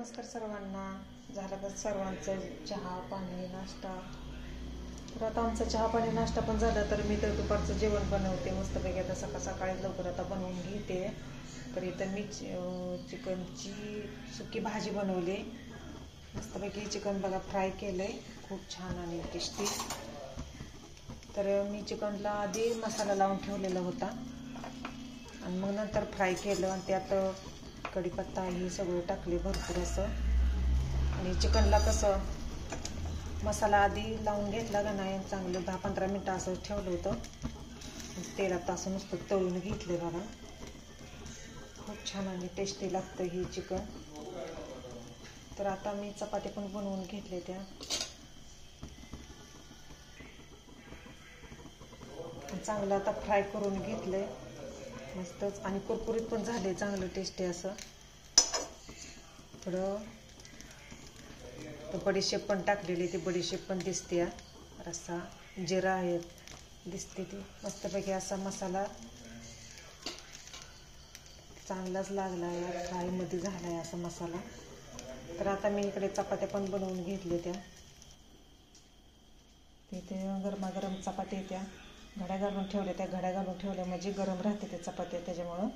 नमस्कार सर्वांना. झाला का सर्वांचा चहा पाणी नाश्ता? तर आता आमचा चहा पाणी नाश्ता पण झाला. तर मी तर दुपारचं जेवण बनवते मस्तपैकी. आता सकाळी लवकर आता बनवून घेते. तर इथं मी चिकनची सुकी भाजी बनवली. मस्तपैकी चिकन बघा फ्राय केलंय, खूप छान आणि टेस्टी. तर मी चिकनला आधी मसाला लावून ठेवलेला होता आणि मग नंतर फ्राय केलं आणि त्यात कढीपत्ता हे सगळं टाकले भरपूर असं. आणि चिकनला कसं मसाला आधी लावून घेतला का नाही, चांगलं 10-15 मिनटं असं ठेवलं होतं. तेलात असं नुसतं तळून घेतलं बघा. खूप छान आणि टेस्टी लागतं हे चिकन. तर आता मी चपाती पण बनवून घेतले त्या. चांगलं आता फ्राय करून घेतलंय मस्तच आणि कुरकुरीत पण झाले, चांगलं टेस्टी असं. थोडं बडीशेप पण टाकलेली, ती बडीशेप पण दिसते. रस्सा जिरा आहे दिसते ती. मस्तपैकी असा मसाला चांगलाच लागला आहे, फ्रायमध्ये झाला आहे असा मसाला. तर आता मी इकडे चपात्या पण बनवून घेतल्या त्या. तिथे गरमागरम चपात्या त्या घड्या घालून ठेवल्या. त्या घड्या घालून ठेवल्या म्हणजे गरम राहते त्या चपात्या, त्याच्यामुळं.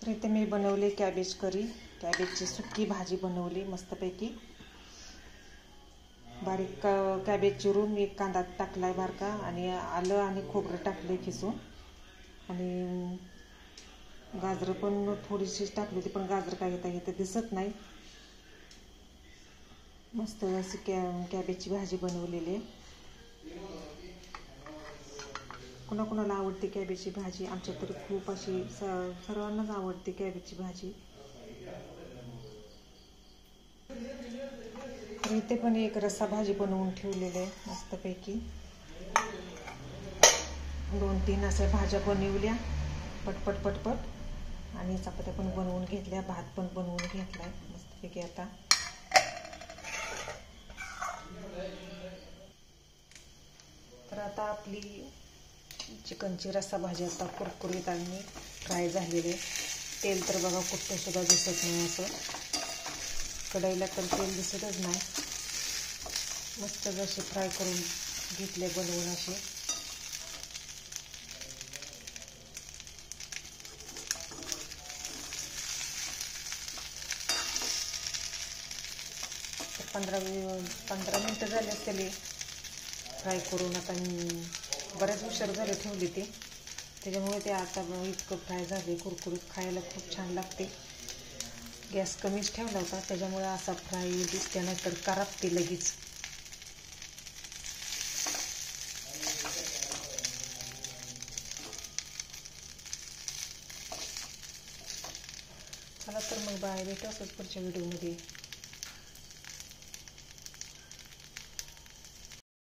तर इथे मी बनवली कॅबेज करी, कॅबेजची सुकी भाजी बनवली मस्तपैकी. बारीक कॅबेज चिरून एक कांदा टाकलाय बारका आणि आलं आणि खोबरं टाकले खिसून. आणि गाजरं पण थोडीशीच टाकली होती, पण गाजर काय घेता घेता दिसत नाही. मस्त अशी कॅबेजची भाजी बनवलेली आहे. कुणाकुणाला आवडते कॅबेजची भाजी, आमच्या तरी खूप अशी सर्वांनाच आवडते कॅबेजची भाजी. तर इथे पण एक रस्सा भाजी बनवून ठेवलेली आहे मस्तपैकी. 2-3 अशा भाज्या बनवल्या पटपट पटपट आणि चपात्या पण बनवून घेतल्या, भात पण बनवून घेतलाय मस्तपैकी. आता तर आता आपली चिकनची रस्सा भाजी आता कुरकुरीत आणि फ्राय झालेले. तेल तर बघा कुठं सुद्धा दिसत नाही, असं कढईला तर तेल दिसतच नाही. मस्त जसे फ्राय करून घेतले बनवून असे. तर 15 मिनटं झाले असतील फ्राय करून. आता बरेच उशीर झाले ठेवली ती, त्याच्यामुळे ते आता इतकं फ्राय झाले कुरकुरीत, खायला खूप छान लागते. गॅस कमीच ठेवला होता, त्याच्यामुळे असा फ्राय दिसते, नाही तर करपते लगेच. चला तर मग बाय, भेटू असंच पुढच्या व्हिडिओमध्ये.